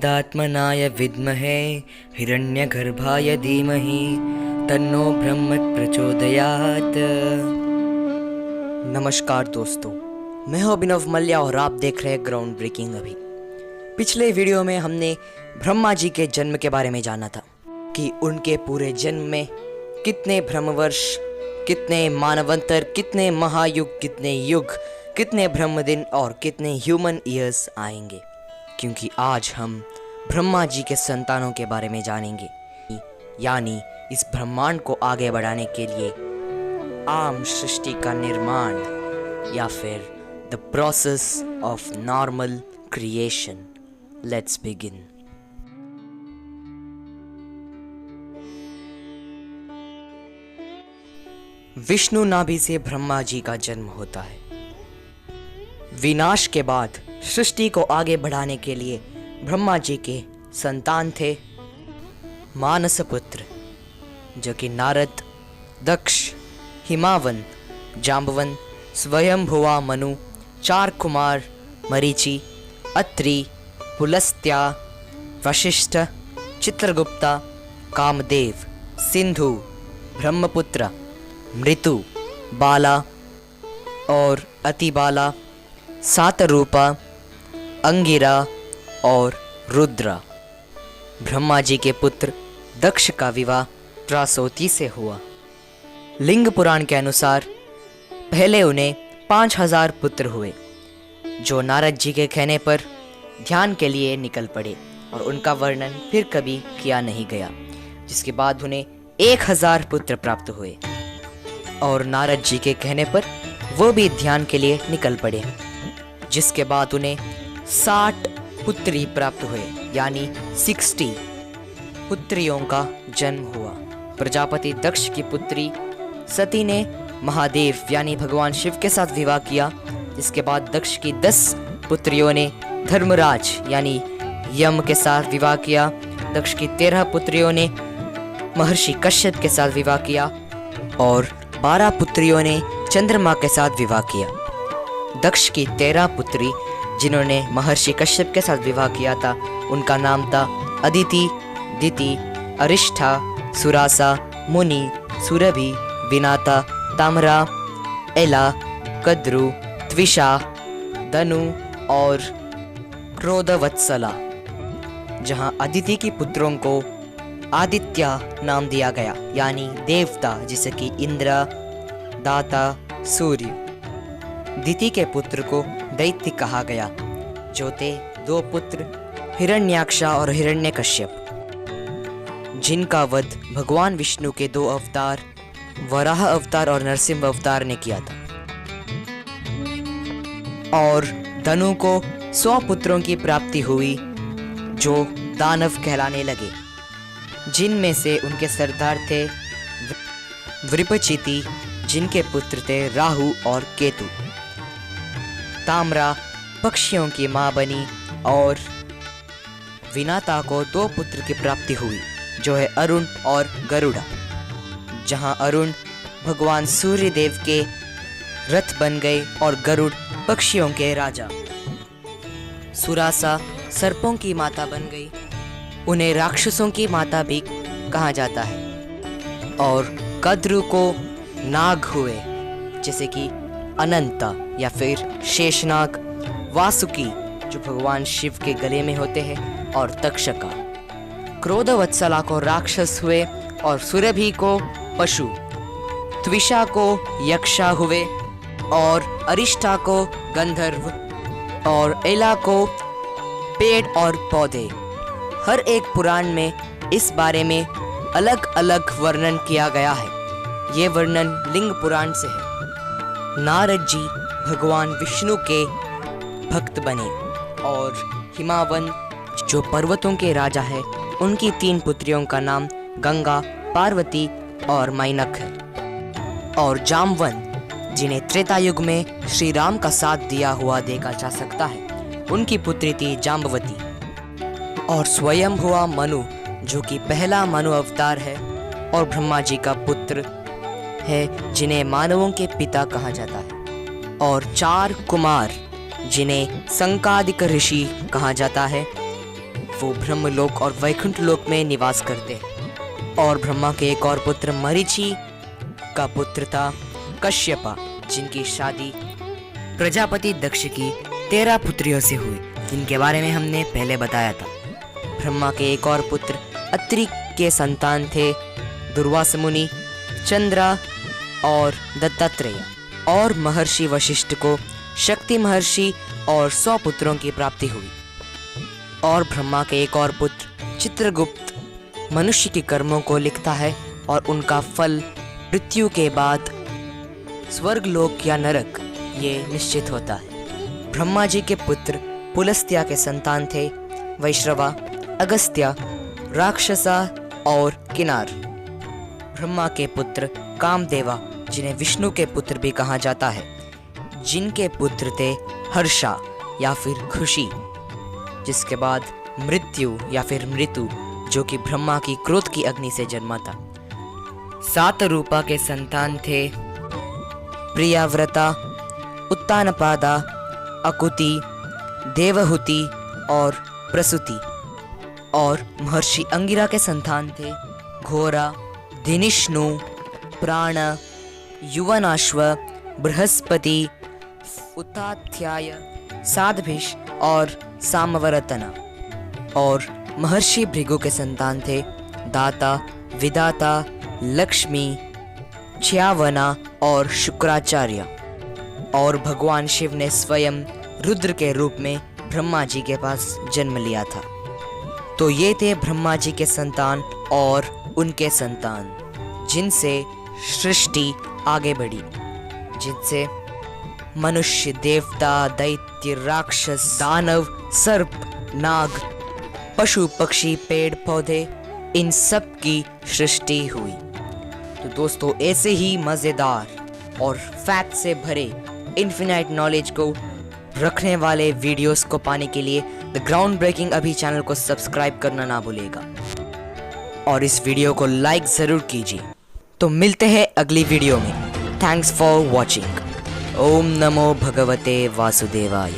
वेदात्मनाय विद्महे हिरण्यगर्भाय धीमहि तन्नो ब्रह्म प्रचोदयात्। नमस्कार दोस्तों, मैं हूं अभिनव मल्ल्या और आप देख रहे हैं ग्राउंड ब्रेकिंग। अभी पिछले वीडियो में हमने ब्रह्मा जी के जन्म के बारे में जाना था कि उनके पूरे जन्म में कितने ब्रह्मवर्ष, कितने मानवंतर, कितने महायुग, कितने युग, कितने ब्रह्मदिन और कितने ह्यूमन ईयर्स आएंगे। क्योंकि आज हम ब्रह्मा जी के संतानों के बारे में जानेंगे, यानी इस ब्रह्मांड को आगे बढ़ाने के लिए आम सृष्टि का निर्माण या फिर the process of normal creation. Let's begin. Vishnu नाभि से ब्रह्मा जी का जन्म होता है। विनाश के बाद सृष्टि को आगे बढ़ाने के लिए ब्रह्मा जी के संतान थे मानसपुत्र, जो कि नारद, दक्ष, हिमावन, जाम्बवन, स्वयंभुवा मनु, चार कुमार मरीचि, अत्रि, पुलस्त्या, वशिष्ठ, चित्रगुप्ता, कामदेव, सिंधु, ब्रह्मपुत्र, मृत्यु, बाला और अतिबाला, सातरूपा, अंगिरा और रुद्रा। ब्रह्मा जी के पुत्र दक्ष का विवाह त्रासोती से हुआ। लिंग पुराण के अनुसार पहले उन्हें 5000 पुत्र हुए, जो नारद जी के कहने पर ध्यान के लिए निकल पड़े और उनका वर्णन फिर कभी किया नहीं गया। जिसके बाद उन्हें 1000 पुत्र प्राप्त हुए और नारद जी के कहने पर वो भी ध्यान के लिए निकल पड़े। जिसके बाद उन्हें 60 पुत्री प्राप्त हुए, यानी 60 पुत्रियों का जन्म हुआ। प्रजापति दक्ष की पुत्री सती ने महादेव यानी भगवान शिव के साथ विवाह किया। जिसके बाद दक्ष की 10 पुत्रियों ने धर्मराज यानी यम के साथ विवाह किया। दक्ष की 13 पुत्रियों ने महर्षि कश्यप के साथ विवाह किया और 12 पुत्रियों ने चंद्रमा के साथ विवाह किया। दक्ष की 13 पुत्री जिन्होंने महर्षि कश्यप के साथ विवाह किया था, उनका नाम था अदिति, दिति, अरिष्ठा, सुरासा, मुनि, सुरभि, विनाता, तामरा, एला, कद्रु, त्विषा, दनु और क्रोधवत्सला। जहां अदिति की पुत्रों को आदित्य नाम दिया गया, यानी देवता, जिसे कि इंद्र, दाता, सूर्य। दिति के पुत्र को दैत्य कहा गया, जो थे 2 पुत्र हिरण्याक्षा और हिरण्यकश्यप, जिनका वध भगवान विष्णु के 2 अवतार वराह अवतार और नरसिंह अवतार ने किया था। और धनु को 100 पुत्रों की प्राप्ति हुई, जो दानव कहलाने लगे, जिनमें से उनके सरदार थे वृपचिति, जिनके पुत्र थे राहु और केतु। ताम्रा पक्षियों की मां बनी और विनाता को 2 पुत्र की प्राप्ति हुई, जो है अरुण और गरुड़ा। जहां अरुण भगवान सूर्य देव के रथ बन गए और गरुड़ पक्षियों के राजा। सुरासा सर्पों की माता बन गई, उन्हें राक्षसों की माता भी कहा जाता है। और कद्रु को नाग हुए, जैसे कि अनंता या फिर शेषनाग, वासुकी जो भगवान शिव के गले में होते हैं, और तक्षका। क्रोधवत्सला को राक्षस हुए और सुरभि को पशु, त्विषा को यक्षा हुए और अरिष्ठा को गंधर्व और एला को पेड़ और पौधे। हर एक पुराण में इस बारे में अलग अलग वर्णन किया गया है। ये वर्णन लिंग पुराण से है। नारद जी भगवान विष्णु के भक्त बने और हिमावन जो पर्वतों के राजा है, उनकी 3 पुत्रियों का नाम गंगा, पार्वती और मैनक है। और जाम्बवन, जिन्हें त्रेता युग में श्री राम का साथ दिया हुआ देखा जा सकता है, उनकी पुत्री थी जाम्बवती। और स्वयंभुवा मनु, जो कि पहला मनु अवतार है और ब्रह्मा जी का पुत्र है, जिन्हें मानवों के पिता कहा जाता है। और 4 कुमार, जिन्हें संकादिक ऋषि कहा जाता है, वो ब्रह्मलोक और वैकुंठ लोक में निवास करते हैं। और ब्रह्मा के एक और पुत्र मरीचि का पुत्र था कश्यपा, जिनकी शादी प्रजापति दक्ष की 13 पुत्रियों से हुई, जिनके बारे में हमने पहले बताया था। ब्रह्मा के एक और पुत्र अत्रि के संतान थे दुर्वासा मुनि, चंद्रा और दत्तात्रेय। और महर्षि वशिष्ठ को शक्ति महर्षि और 100 पुत्रों की प्राप्ति हुई। और ब्रह्मा के एक और पुत्र चित्रगुप्त मनुष्य के कर्मों को लिखता है और उनका फल मृत्यु के बाद स्वर्गलोक या नरक ये निश्चित होता है। ब्रह्मा जी के पुत्र पुलस्त्य के संतान थे वैश्रवा, अगस्त्य, राक्षसा और किनार। ब्रह्मा के पुत्र कामदेवा, जिन्हें विष्णु के पुत्र भी कहा जाता है, जिनके पुत्र थे हर्षा या फिर खुशी, जिसके बाद मृत्यु या फिर मृत्यु, जो कि ब्रह्मा की क्रोध की अग्नि से जन्मा था। सातरूपा के संतान थे प्रियाव्रता, उत्तानपादा, अकुति, देवहूति और प्रसूति। और महर्षि अंगिरा के संतान थे घोरा, धिनिष्णु, प्राण, युवनाश्व, बृहस्पति, उत्ताध्याय, साध्भिष और सामवरतना। और महर्षि भृगु के संतान थे दाता, विदाता, लक्ष्मी, च्यावना और शुक्राचार्य। और भगवान शिव ने स्वयं रुद्र के रूप में ब्रह्मा जी के पास जन्म लिया था। तो ये थे ब्रह्मा जी के संतान और उनके संतान, जिनसे सृष्टि आगे बढ़ी, जिनसे मनुष्य, देवता, दैत्य, राक्षस, दानव, सर्प, नाग, पशु, पक्षी, पेड़ पौधे, इन सब की सृष्टि हुई। तो दोस्तों, ऐसे ही मज़ेदार और फैक्ट से भरे इन्फिनाइट नॉलेज को रखने वाले वीडियोस को पाने के लिए द ग्राउंड ब्रेकिंग अभी चैनल को सब्सक्राइब करना ना भूलिएगा और इस वीडियो को लाइक ज़रूर कीजिए। तो मिलते हैं अगली वीडियो में। Thanks for watching. ओम नमो भगवते वासुदेवाय।